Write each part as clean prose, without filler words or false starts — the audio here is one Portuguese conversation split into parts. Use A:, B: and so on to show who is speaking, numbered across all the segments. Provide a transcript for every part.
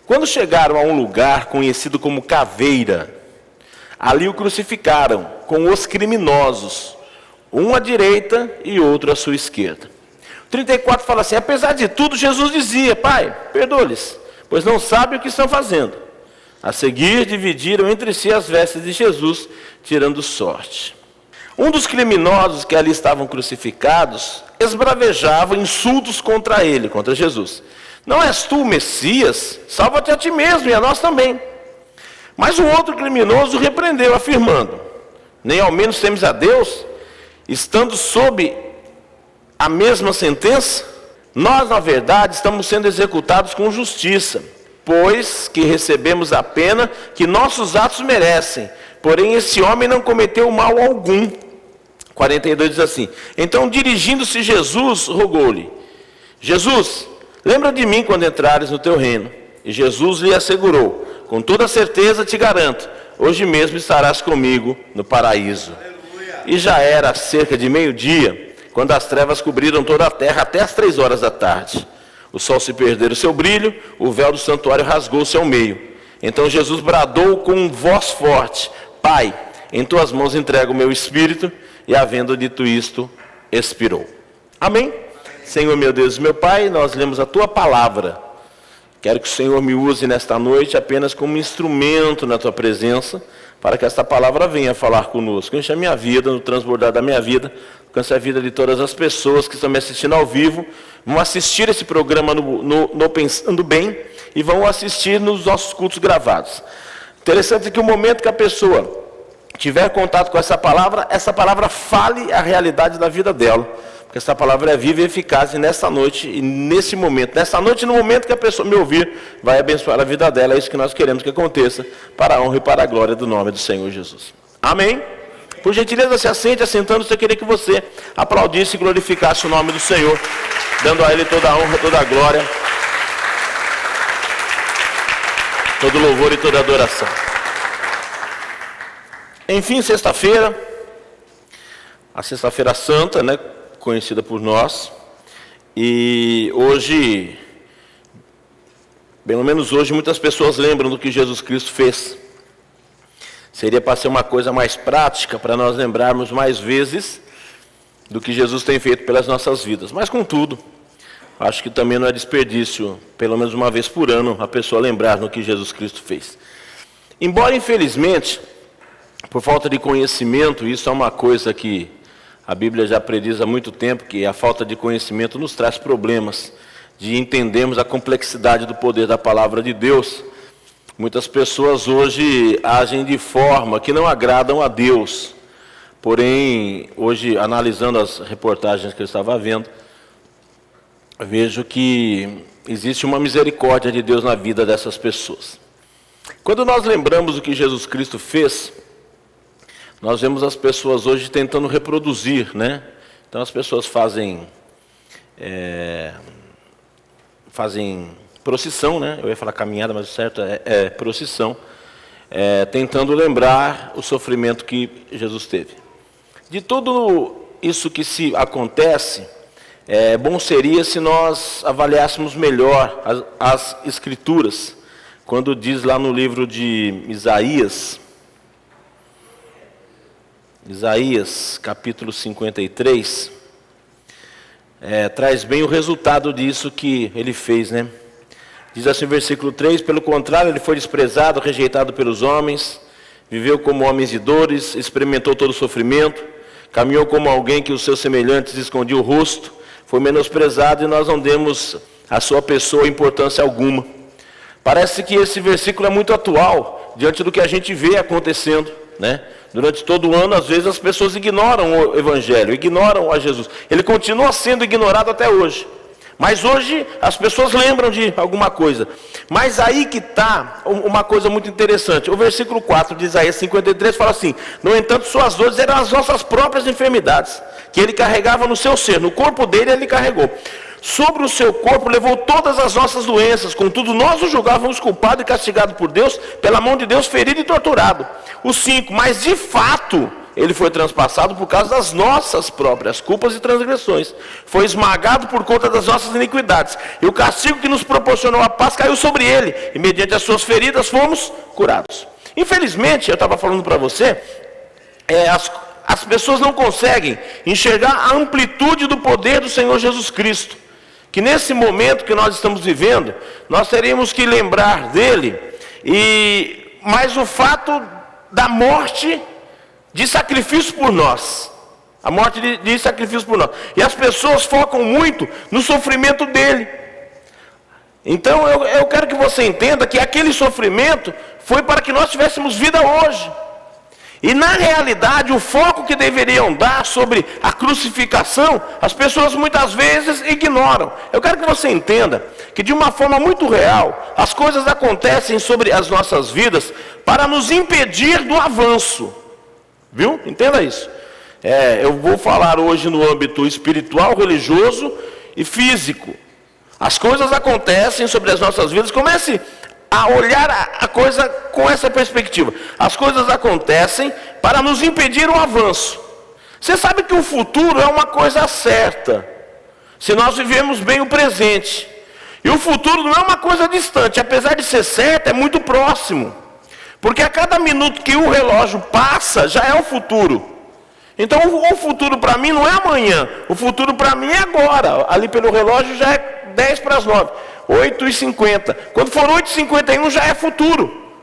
A: Quando chegaram a um lugar conhecido como Caveira, ali o crucificaram com os criminosos, um à direita e outro à sua esquerda. 34 fala assim: apesar de tudo, Jesus dizia: Pai, perdoa-lhes, pois não sabem o que estão fazendo. A seguir, dividiram entre si as vestes de Jesus, tirando sorte. Um dos criminosos que ali estavam crucificados esbravejava insultos contra ele, contra Jesus. Não és tu o Messias? Salva-te a ti mesmo e a nós também. Mas o outro criminoso repreendeu, afirmando: nem ao menos temes a Deus, estando sob a mesma sentença? Nós, na verdade, estamos sendo executados com justiça, pois que recebemos a pena que nossos atos merecem. Porém, esse homem não cometeu mal algum. 42 diz assim: então, dirigindo-se Jesus, rogou-lhe: Jesus, lembra de mim quando entrares no teu reino. E Jesus lhe assegurou: com toda certeza te garanto, hoje mesmo estarás comigo no paraíso. Aleluia. E já era cerca de meio-dia, quando as trevas cobriram toda a terra até as 3 horas da tarde. O sol se perdeu o seu brilho, o véu do santuário rasgou-se ao meio. Então Jesus bradou com voz forte: Pai, em tuas mãos entrego o meu espírito. E havendo dito isto, expirou. Amém? Senhor meu Deus e meu Pai, nós lemos a tua palavra. Quero que o Senhor me use nesta noite apenas como instrumento na tua presença, para que esta palavra venha falar conosco. Enche a minha vida, no transbordar da minha vida, alcance a vida de todas as pessoas que estão me assistindo ao vivo, vão assistir esse programa no Pensando Bem e vão assistir nos nossos cultos gravados. Interessante que o momento que a pessoa tiver contato com essa palavra fale a realidade da vida dela. Porque essa palavra é viva e eficaz, e nessa noite, e nesse momento, no momento que a pessoa me ouvir, vai abençoar a vida dela. É isso que nós queremos que aconteça, para a honra e para a glória do nome do Senhor Jesus. Amém? Por gentileza, se assente, assentando-se. Eu queria que você aplaudisse e glorificasse o nome do Senhor, dando a Ele toda a honra, toda a glória, todo louvor e toda adoração. Enfim, sexta-feira, a Sexta-feira Santa, né, conhecida por nós, e hoje, pelo menos hoje, muitas pessoas lembram do que Jesus Cristo fez. Seria para ser uma coisa mais prática, para nós lembrarmos mais vezes do que Jesus tem feito pelas nossas vidas. Mas, contudo, acho que também não é desperdício, pelo menos uma vez por ano, a pessoa lembrar do que Jesus Cristo fez. Embora, infelizmente, por falta de conhecimento, isso é uma coisa que a Bíblia já prediz há muito tempo, que a falta de conhecimento nos traz problemas de entendermos a complexidade do poder da palavra de Deus. Muitas pessoas hoje agem de forma que não agradam a Deus. Porém, hoje, analisando as reportagens que eu estava vendo, vejo que existe uma misericórdia de Deus na vida dessas pessoas. Quando nós lembramos do que Jesus Cristo fez, nós vemos as pessoas hoje tentando reproduzir, né? Então as pessoas fazem procissão, né? Eu ia falar caminhada, mas o certo é procissão, tentando lembrar o sofrimento que Jesus teve. De tudo isso que se acontece, bom seria se nós avaliássemos melhor as Escrituras, quando diz lá no livro de Isaías, capítulo 53, traz bem o resultado disso que ele fez, né? Diz assim, versículo 3, pelo contrário, ele foi desprezado, rejeitado pelos homens, viveu como homens de dores, experimentou todo o sofrimento, caminhou como alguém que os seus semelhantes escondiam o rosto, foi menosprezado e nós não demos à sua pessoa importância alguma. Parece que esse versículo é muito atual, diante do que a gente vê acontecendo, né? Durante todo o ano, às vezes, as pessoas ignoram o Evangelho, ignoram a Jesus. Ele continua sendo ignorado até hoje. Mas hoje, as pessoas lembram de alguma coisa. Mas aí que está uma coisa muito interessante. O versículo 4 de Isaías 53 fala assim: no entanto, suas dores eram as nossas próprias enfermidades, que ele carregava no seu ser. No corpo dele, ele carregou. Sobre o seu corpo levou todas as nossas doenças, contudo nós o julgávamos culpado e castigado por Deus, pela mão de Deus ferido e torturado. O 5, mas de fato ele foi transpassado por causa das nossas próprias culpas e transgressões. Foi esmagado por conta das nossas iniquidades. E o castigo que nos proporcionou a paz caiu sobre ele. E mediante as suas feridas fomos curados. Infelizmente, eu estava falando para você, as pessoas não conseguem enxergar a amplitude do poder do Senhor Jesus Cristo. Que nesse momento que nós estamos vivendo, nós teríamos que lembrar dele. Mas o fato da morte de sacrifício por nós. A morte de sacrifício por nós. E as pessoas focam muito no sofrimento dele. Então eu quero que você entenda que aquele sofrimento foi para que nós tivéssemos vida hoje. E na realidade, o foco que deveriam dar sobre a crucificação, as pessoas muitas vezes ignoram. Eu quero que você entenda que de uma forma muito real, as coisas acontecem sobre as nossas vidas para nos impedir do avanço. Viu? Entenda isso. Eu vou falar hoje no âmbito espiritual, religioso e físico. As coisas acontecem sobre as nossas vidas. Comece a olhar a coisa com essa perspectiva. As coisas acontecem para nos impedir o avanço. Você sabe que o futuro é uma coisa certa, se nós vivemos bem o presente. E o futuro não é uma coisa distante, apesar de ser certo, é muito próximo. Porque a cada minuto que o relógio passa, já é o futuro. Então o futuro para mim não é amanhã, o futuro para mim é agora. Ali pelo relógio já é 10 para as 9. 8h50. Quando for 8h51 já é futuro.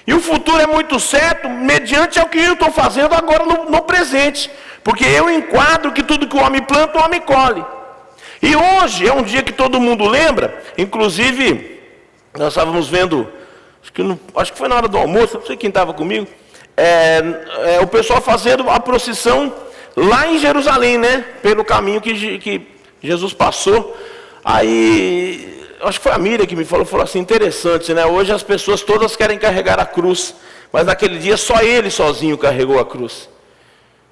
A: E o futuro é muito certo mediante ao que eu estou fazendo agora no presente. Porque eu enquadro que tudo que o homem planta, o homem colhe. E hoje é um dia que todo mundo lembra. Inclusive, nós estávamos vendo, acho que foi na hora do almoço, não sei quem estava comigo, o pessoal fazendo a procissão lá em Jerusalém, né? Pelo caminho que Jesus passou. Aí, acho que foi a Miriam que me falou assim, interessante, né? Hoje as pessoas todas querem carregar a cruz, mas naquele dia só ele sozinho carregou a cruz.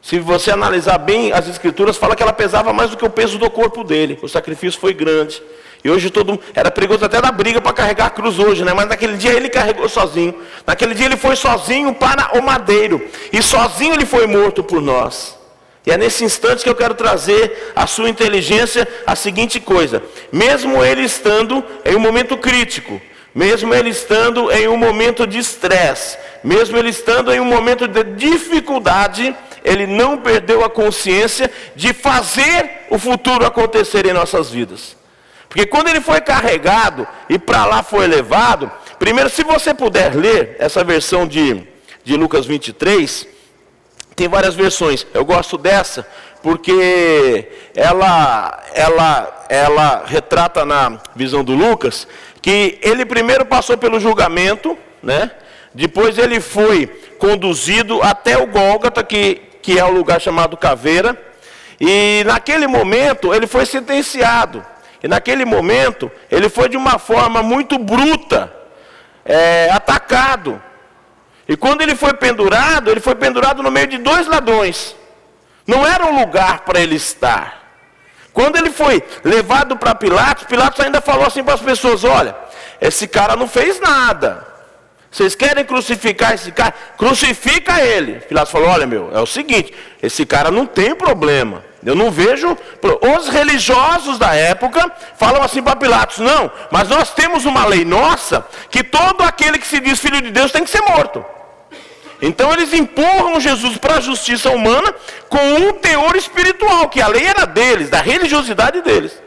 A: Se você analisar bem as escrituras, fala que ela pesava mais do que o peso do corpo dele. O sacrifício foi grande. E hoje era perigoso até dar briga para carregar a cruz hoje, né? Mas naquele dia ele carregou sozinho. Naquele dia ele foi sozinho para o madeiro. E sozinho ele foi morto por nós. E é nesse instante que eu quero trazer à sua inteligência a seguinte coisa. Mesmo ele estando em um momento crítico, mesmo ele estando em um momento de estresse, mesmo ele estando em um momento de dificuldade, ele não perdeu a consciência de fazer o futuro acontecer em nossas vidas. Porque quando ele foi carregado e para lá foi levado, primeiro, se você puder ler essa versão de Lucas 23, tem várias versões. Eu gosto dessa porque ela retrata na visão do Lucas que ele primeiro passou pelo julgamento, né? Depois ele foi conduzido até o Gólgota, que é o lugar chamado Caveira, e naquele momento ele foi sentenciado. E naquele momento ele foi de uma forma muito bruta, atacado. E quando ele foi pendurado no meio de 2 ladrões. Não era um lugar para ele estar. Quando ele foi levado para Pilatos, Pilatos ainda falou assim para as pessoas, olha, esse cara não fez nada. Vocês querem crucificar esse cara? Crucifica ele. Pilatos falou, olha é o seguinte, esse cara não tem problema. Eu não vejo. Os religiosos da época falam assim para Pilatos, não, mas nós temos uma lei nossa, que todo aquele que se diz filho de Deus tem que ser morto. Então eles empurram Jesus para a justiça humana com um teor espiritual, que a lei era deles, da religiosidade deles.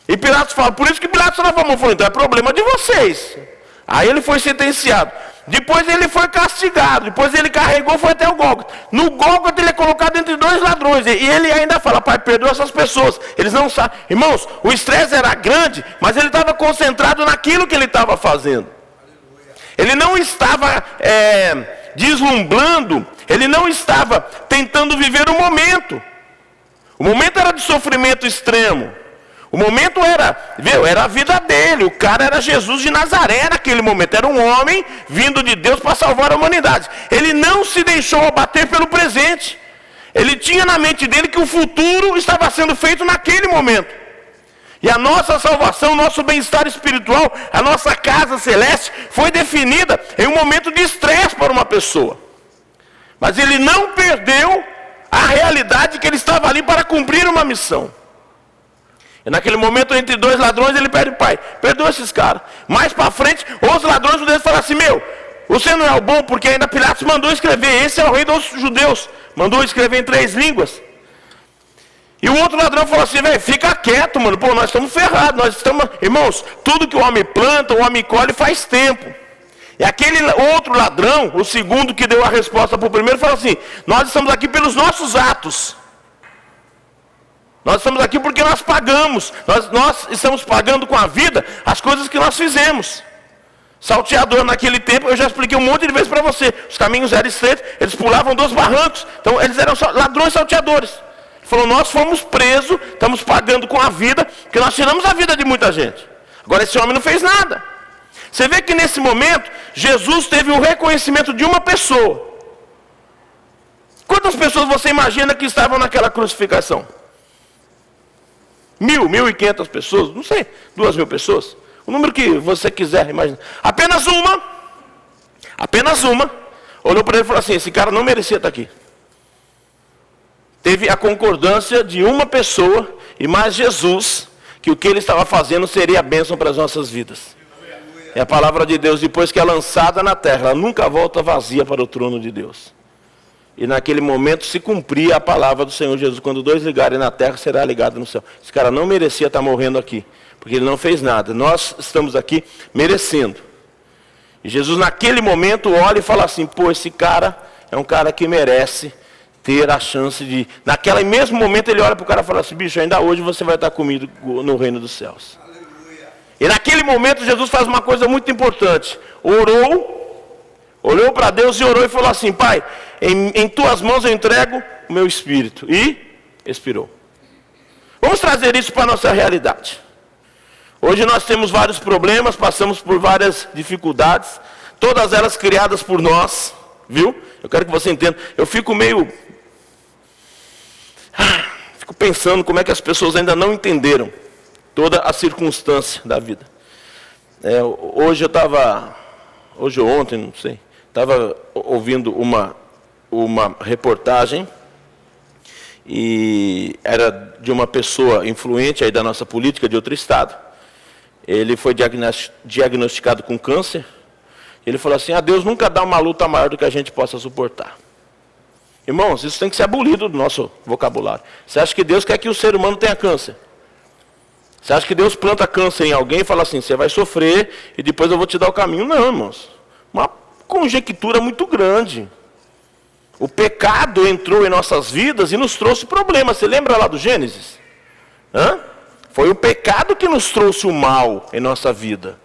A: E Pilatos fala, por isso que Pilatos levou a mão, falou, então é problema de vocês. Aí ele foi sentenciado. Depois ele foi castigado. Depois ele carregou, foi até o Gólgota. No Gólgota ele é colocado entre 2 ladrões. E ele ainda fala, pai, perdoa essas pessoas. Eles não sabem. Irmãos, o estresse era grande, mas ele estava concentrado naquilo que ele estava fazendo. Ele não estava deslumbrando. Ele não estava tentando viver o momento. O momento era de sofrimento extremo. O momento era a vida dele, o cara era Jesus de Nazaré naquele momento, era um homem vindo de Deus para salvar a humanidade. Ele não se deixou abater pelo presente, ele tinha na mente dele que o futuro estava sendo feito naquele momento. E a nossa salvação, nosso bem-estar espiritual, a nossa casa celeste foi definida em um momento de estresse para uma pessoa. Mas ele não perdeu a realidade que ele estava ali para cumprir uma missão. E naquele momento, entre dois ladrões, ele pede: pai, perdoa esses caras. Mais para frente, os ladrões judeus falam assim: meu, você não é o bom, porque ainda Pilatos mandou escrever, esse é o rei dos judeus. Mandou escrever em 3 línguas. E o outro ladrão falou assim: velho, fica quieto, mano. Pô, nós estamos ferrados. Nós estamos... Irmãos, tudo que o homem planta, o homem colhe faz tempo. E aquele outro ladrão, o segundo que deu a resposta para o primeiro, falou assim: nós estamos aqui pelos nossos atos. Nós estamos aqui porque nós pagamos. Nós estamos pagando com a vida as coisas que nós fizemos. Salteador naquele tempo, eu já expliquei um monte de vezes para você. Os caminhos eram estreitos, eles pulavam dos barrancos. Então eles eram ladrões salteadores. Ele falou: nós fomos presos, estamos pagando com a vida, porque nós tiramos a vida de muita gente. Agora esse homem não fez nada. Você vê que nesse momento, Jesus teve o reconhecimento de uma pessoa. Quantas pessoas você imagina que estavam naquela crucificação? 1.000, 1.500 pessoas, não sei, 2.000 pessoas. O número que você quiser imaginar. Apenas uma, olhou para ele e falou assim: esse cara não merecia estar aqui. Teve a concordância de uma pessoa e mais Jesus, que o que ele estava fazendo seria a bênção para as nossas vidas. E a palavra de Deus, depois que é lançada na terra, ela nunca volta vazia para o trono de Deus. E naquele momento se cumpria a palavra do Senhor Jesus: quando 2 ligarem na terra, será ligado no céu. Esse cara não merecia estar morrendo aqui, porque ele não fez nada. Nós estamos aqui merecendo. E Jesus naquele momento olha e fala assim: pô, esse cara é um cara que merece ter a chance de... Naquele mesmo momento ele olha para o cara e fala assim: bicho, ainda hoje você vai estar comigo no reino dos céus. E naquele momento Jesus faz uma coisa muito importante. Olhou para Deus e orou e falou assim: pai, em tuas mãos eu entrego o meu espírito. E expirou. Vamos trazer isso para a nossa realidade. Hoje nós temos vários problemas, passamos por várias dificuldades, todas elas criadas por nós, viu? Eu quero que você entenda. Eu fico pensando como é que as pessoas ainda não entenderam toda a circunstância da vida. Hoje ou ontem, não sei, estava ouvindo uma reportagem, e era de uma pessoa influente aí da nossa política de outro estado. Ele foi diagnosticado com câncer. Ele falou assim: Deus nunca dá uma luta maior do que a gente possa suportar. Irmãos, isso tem que ser abolido do nosso vocabulário. Você acha que Deus quer que o ser humano tenha câncer? Você acha que Deus planta câncer em alguém e fala assim: você vai sofrer e depois eu vou te dar o caminho? Não, irmãos. Uma conjectura muito grande. O pecado entrou em nossas vidas e nos trouxe problemas. Você lembra lá do Gênesis? Foi o pecado que nos trouxe o mal em nossa vida.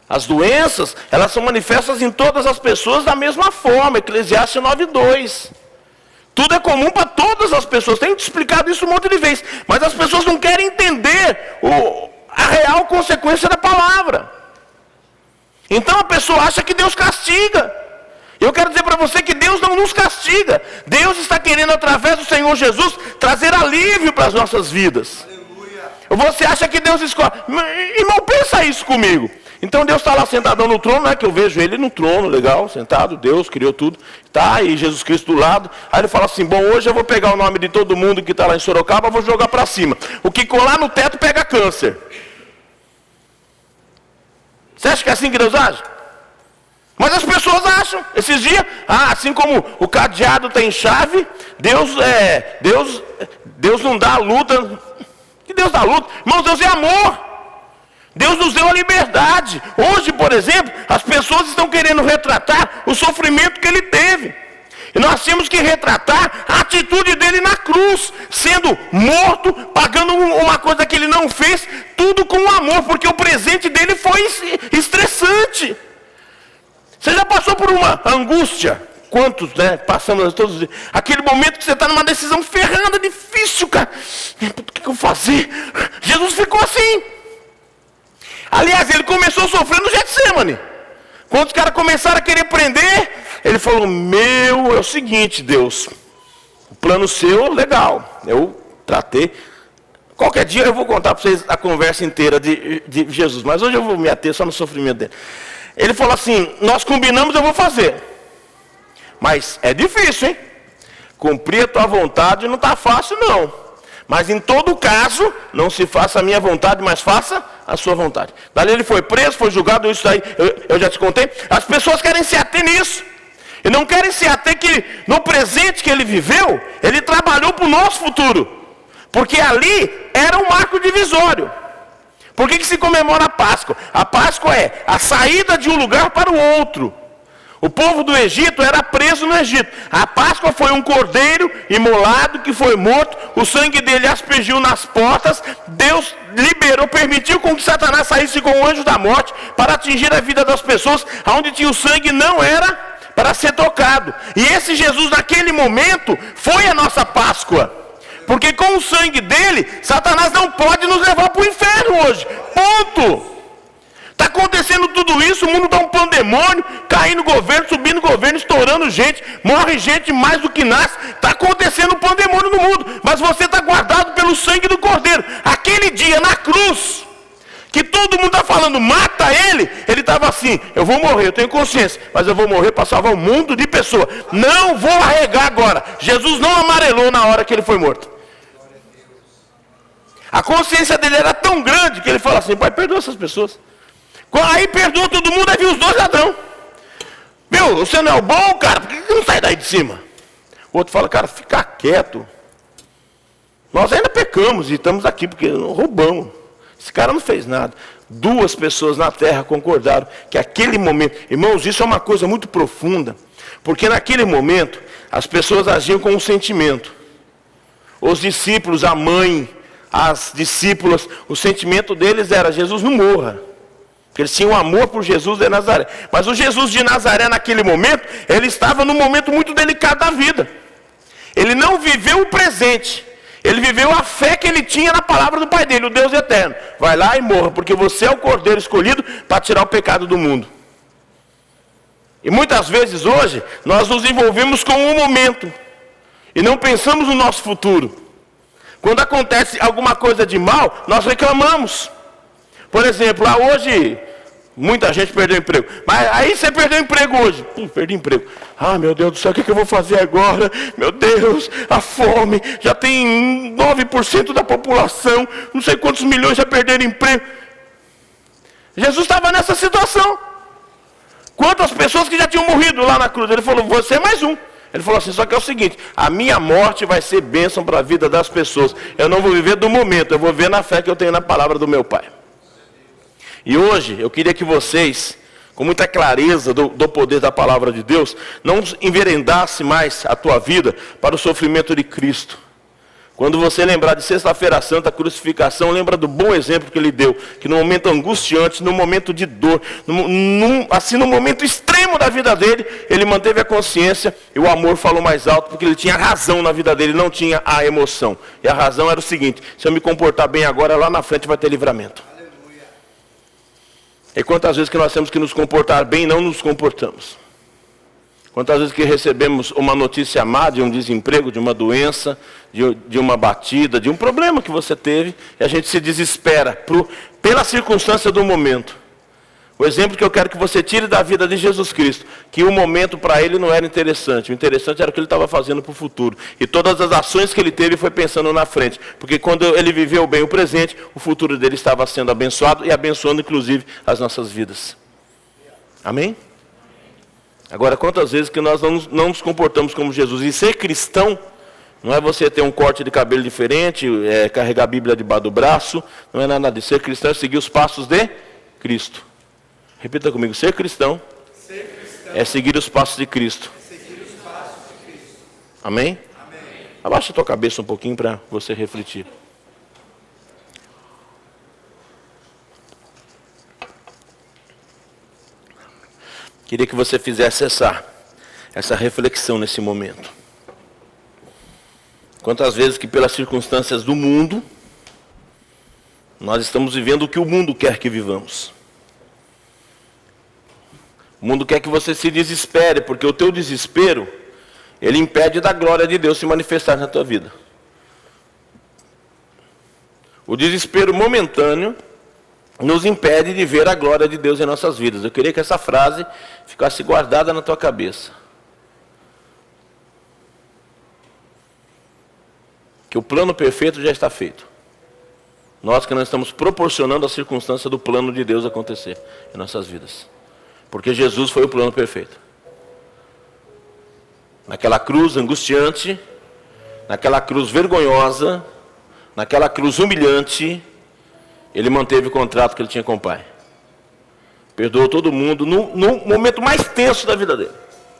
A: As doenças, elas são manifestas em todas as pessoas da mesma forma. Eclesiastes 9:2. Tudo é comum para todas as pessoas. Tenho te explicado isso um monte de vezes. Mas as pessoas não querem entender a real consequência da palavra. Então a pessoa acha que Deus castiga. Eu quero dizer para você que Deus não nos castiga. Deus está querendo, através do Senhor Jesus, trazer alívio para as nossas vidas. Você acha que Deus escolhe? Irmão, pensa isso comigo. Então Deus está lá sentadão no trono, né? Que eu vejo ele no trono, legal, sentado. Deus criou tudo. Tá, e Jesus Cristo do lado. Aí ele fala assim: bom, hoje eu vou pegar o nome de todo mundo que está lá em Sorocaba, vou jogar para cima. O que colar no teto pega câncer. Você acha que é assim que Deus age? Mas as pessoas acham. Esses dias, assim como o cadeado tem chave, Deus não dá a luta. Que Deus dá luta? Irmãos, Deus é amor. Deus nos deu a liberdade. Hoje, por exemplo, as pessoas estão querendo retratar o sofrimento que ele teve. E nós temos que retratar a atitude dele na cruz, sendo morto, pagando uma coisa que ele não fez, tudo com amor, porque o presente dele foi estressante. Você já passou por uma angústia? Quantos, né? Passamos todos os dias. Aquele momento que você está numa decisão ferrada, difícil, cara. O que eu vou fazer? Jesus ficou assim. Aliás, ele começou sofrendo no Getsemane. Quando os caras começaram a querer prender, ele falou: é o seguinte, Deus. O plano seu, legal. Eu tratei. Qualquer dia eu vou contar para vocês a conversa inteira de Jesus. Mas hoje eu vou me ater só no sofrimento dele. Ele falou assim: nós combinamos, eu vou fazer. Mas é difícil, hein? Cumprir a tua vontade não está fácil, não. Mas em todo caso, não se faça a minha vontade, mas faça a sua vontade. Dali ele foi preso, foi julgado, isso daí eu já te contei. As pessoas querem se ater nisso. E não querem se ater que no presente que ele viveu, ele trabalhou para o nosso futuro. Porque ali era um marco divisório. Por que se comemora a Páscoa? A Páscoa é a saída de um lugar para o outro. O povo do Egito era preso no Egito. A Páscoa foi um cordeiro imolado que foi morto. O sangue dele aspergiu nas portas. Deus liberou, permitiu com que Satanás saísse com o anjo da morte para atingir a vida das pessoas. Onde tinha o sangue não era para ser tocado. E esse Jesus naquele momento foi a nossa Páscoa. Porque com o sangue dele, Satanás não pode nos levar para o inferno hoje. Ponto. Está acontecendo tudo isso, o mundo dá um pandemônio, caindo governo, subindo governo, estourando gente, morre gente mais do que nasce. Está acontecendo um pandemônio no mundo, mas você está guardado pelo sangue do Cordeiro. Aquele dia na cruz, que todo mundo está falando, mata ele estava assim, eu vou morrer, eu tenho consciência, mas eu vou morrer para salvar um mundo de pessoas. Não vou arregar agora. Jesus não amarelou na hora que ele foi morto. A consciência dele era tão grande que ele falou assim, pai, perdoa essas pessoas. Aí perdoa todo mundo, aí viu os dois ladrão. Meu, você não é o bom, cara, por que não sai daí de cima? O outro fala, cara, fica quieto. Nós ainda pecamos e estamos aqui porque roubamos. Esse cara não fez nada. 2 pessoas na terra concordaram que aquele momento... Irmãos, isso é uma coisa muito profunda. Porque naquele momento, as pessoas agiam com um sentimento. Os discípulos, a mãe, as discípulas, o sentimento deles era, Jesus não morra. Porque eles tinham amor por Jesus de Nazaré. Mas o Jesus de Nazaré, naquele momento, ele estava num momento muito delicado da vida. Ele não viveu o presente. Ele viveu a fé que ele tinha na palavra do Pai dele, o Deus eterno. Vai lá e morra, porque você é o Cordeiro escolhido para tirar o pecado do mundo. E muitas vezes hoje, nós nos envolvemos com um momento. E não pensamos no nosso futuro. Quando acontece alguma coisa de mal, nós reclamamos. Por exemplo, hoje, muita gente perdeu emprego. Mas aí você perdeu emprego hoje. Perdi emprego. Ah, meu Deus do céu, o que eu vou fazer agora? Meu Deus, a fome. Já tem 9% da população. Não sei quantos milhões já perderam emprego. Jesus estava nessa situação. Quantas pessoas que já tinham morrido lá na cruz? Ele falou, você é mais um. Ele falou assim, só que é o seguinte, a minha morte vai ser bênção para a vida das pessoas. Eu não vou viver do momento, eu vou viver na fé que eu tenho na palavra do meu Pai. E hoje, eu queria que vocês, com muita clareza do poder da palavra de Deus, não enveredasse mais a tua vida para o sofrimento de Cristo. Quando você lembrar de Sexta-feira Santa, a crucificação, lembra do bom exemplo que ele deu, que no momento angustiante, no momento de dor, no momento extremo da vida dele, ele manteve a consciência e o amor falou mais alto, porque ele tinha razão na vida dele, não tinha a emoção. E a razão era o seguinte, se eu me comportar bem agora, lá na frente vai ter livramento. E quantas vezes que nós temos que nos comportar bem e não nos comportamos? Quantas vezes que recebemos uma notícia má de um desemprego, de uma doença, de uma batida, de um problema que você teve, e a gente se desespera pela circunstância do momento. O exemplo que eu quero que você tire da vida de Jesus Cristo, que o momento para ele não era interessante, o interessante era o que ele estava fazendo para o futuro. E todas as ações que ele teve foi pensando na frente, porque quando ele viveu bem o presente, o futuro dele estava sendo abençoado e abençoando inclusive as nossas vidas. Amém? Agora, quantas vezes que nós não nos comportamos como Jesus? E ser cristão não é você ter um corte de cabelo diferente, carregar a Bíblia debaixo do braço, não é nada disso. Ser cristão é seguir os passos de Cristo. Repita comigo, ser cristão é seguir os passos de Cristo. Amém? Abaixa a tua cabeça um pouquinho para você refletir. Queria que você fizesse essa reflexão nesse momento. Quantas vezes que pelas circunstâncias do mundo, nós estamos vivendo o que o mundo quer que vivamos. O mundo quer que você se desespere, porque o teu desespero, ele impede da glória de Deus se manifestar na tua vida. O desespero momentâneo nos impede de ver a glória de Deus em nossas vidas. Eu queria que essa frase ficasse guardada na tua cabeça. que o plano perfeito já está feito. Nós que não estamos proporcionando a circunstância do plano de Deus acontecer em nossas vidas. Porque Jesus foi o plano perfeito. Naquela cruz angustiante, naquela cruz vergonhosa, naquela cruz humilhante, ele manteve o contrato que ele tinha com o Pai. Perdoou todo mundo no momento mais tenso da vida dele.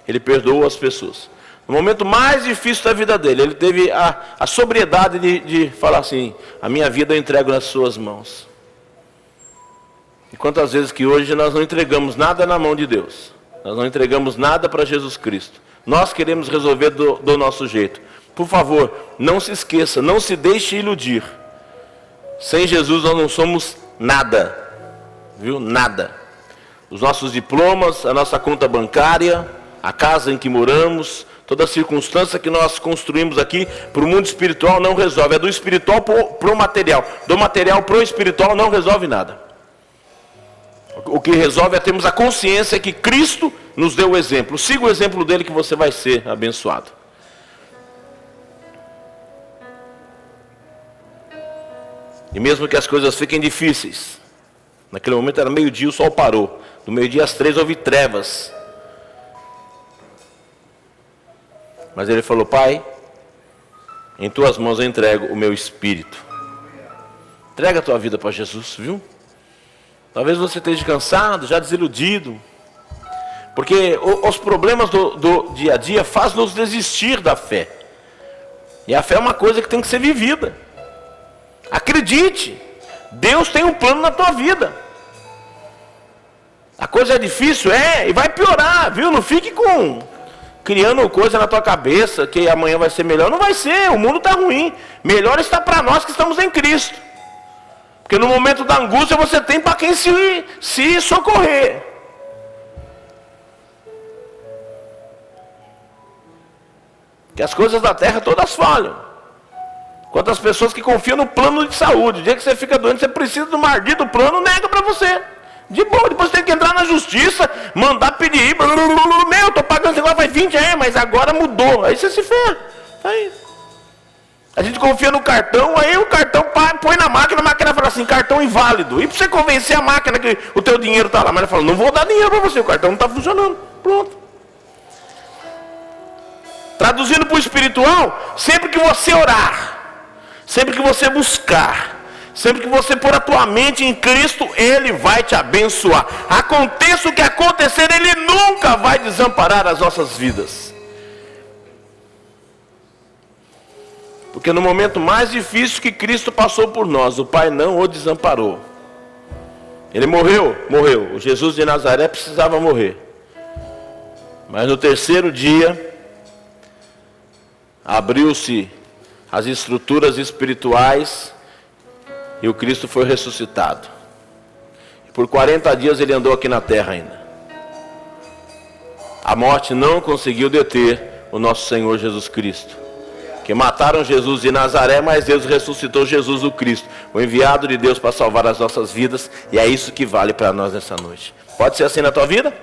A: Ele perdoou as pessoas. No momento mais difícil da vida dele, ele teve a sobriedade de falar assim: a minha vida eu entrego nas suas mãos. E quantas vezes que hoje nós não entregamos nada na mão de Deus. Nós não entregamos nada para Jesus Cristo. Nós queremos resolver do nosso jeito. Por favor, não se esqueça, não se deixe iludir. Sem Jesus nós não somos nada. Viu? Nada. Os nossos diplomas, a nossa conta bancária, a casa em que moramos, toda a circunstância que nós construímos aqui, para o mundo espiritual não resolve. É do espiritual para o material. Do material para o espiritual não resolve nada. O que resolve é termos a consciência que Cristo nos deu o exemplo. Siga o exemplo dele que você vai ser abençoado. E mesmo que as coisas fiquem difíceis, naquele momento era meio-dia, o sol parou. Do meio-dia às 3 houve trevas. Mas ele falou: Pai, em tuas mãos eu entrego o meu espírito. Entrega a tua vida para Jesus, viu? Talvez você esteja cansado, já desiludido. Porque os problemas do dia a dia fazem nos desistir da fé. E a fé é uma coisa que tem que ser vivida. Acredite, Deus tem um plano na tua vida. A coisa é difícil, e vai piorar, viu? Não fique criando coisa na tua cabeça que amanhã vai ser melhor. Não vai ser, o mundo está ruim. Melhor está para nós que estamos em Cristo. Porque no momento da angústia você tem para quem se socorrer. Que as coisas da terra todas falham. Quantas pessoas que confiam no plano de saúde. O dia que você fica doente, você precisa do maldito plano, nega para você. De boa, depois você tem que entrar na justiça, mandar pedir. Meu, estou pagando esse negócio faz 20 anos, mas agora mudou. Aí você se ferra. Aí. A gente confia no cartão, aí o cartão põe na máquina, a máquina fala assim: cartão inválido. E para você convencer a máquina que o teu dinheiro está lá, mas ela fala: não vou dar dinheiro para você, o cartão não está funcionando. Pronto. Traduzindo para o espiritual, sempre que você orar, sempre que você buscar, sempre que você pôr a tua mente em Cristo, Ele vai te abençoar. Aconteça o que acontecer, Ele nunca vai desamparar as nossas vidas. Porque no momento mais difícil que Cristo passou por nós, o Pai não o desamparou. Ele morreu? Morreu. O Jesus de Nazaré precisava morrer. Mas no terceiro dia, abriu-se as estruturas espirituais e o Cristo foi ressuscitado. Por 40 dias ele andou aqui na terra ainda. A morte não conseguiu deter o nosso Senhor Jesus Cristo. Que mataram Jesus de Nazaré, mas Deus ressuscitou Jesus o Cristo, o enviado de Deus para salvar as nossas vidas, e é isso que vale para nós nessa noite. Pode ser assim na tua vida?